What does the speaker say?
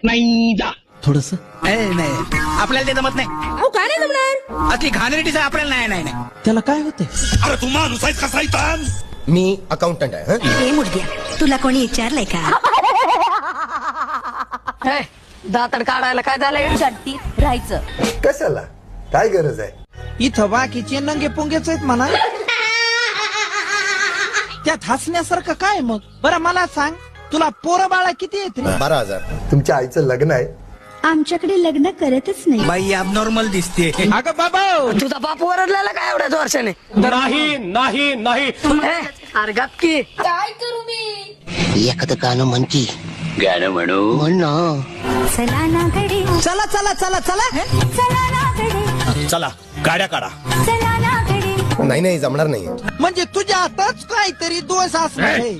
नाही जा थोडस नाही आपल्याला ते जमत नाही. अहो काय नाही जमणार. अति घाणेरडीच आहे आपल्याला. नाही नाही त्याला काय होते? अरे तू माणूस आहेस कसा इथं? मी अकाउंटंट आहे. हे मुलग्या तुला कोणी विचारलंय का? दातड काढायला काय झालंय? शांती राहायचं. कशाला? काय गरज आहे? इथं बाकीचे नंगे पुंगेच आहेत म्हणा. त्यात हसण्यासारखं काय मग? बरं मला सांग, तुला पोरं बाळा किती येत? 12,000. तुमच्या आईचं लग्न आहे? आमच्याकडे लग्न करतच नाही. बाई ॲबनॉर्मल दिसते. अगं बाबा, तुझा बाप ओरडलेला काय एवढ्याच वर्षाने? नाही नाही नाही. अरे गप्पी. काय करू मी? एखादं गाणं म्हण की. गाणं म्हण ना. चला ना कडे, चला चला चला चला. चला ना कडे, चला गाड्या काढा. चला ना कडे. नाही नाही जमणार नाही. म्हणजे तुझ्या हातच काहीतरी दोष असणार आहे.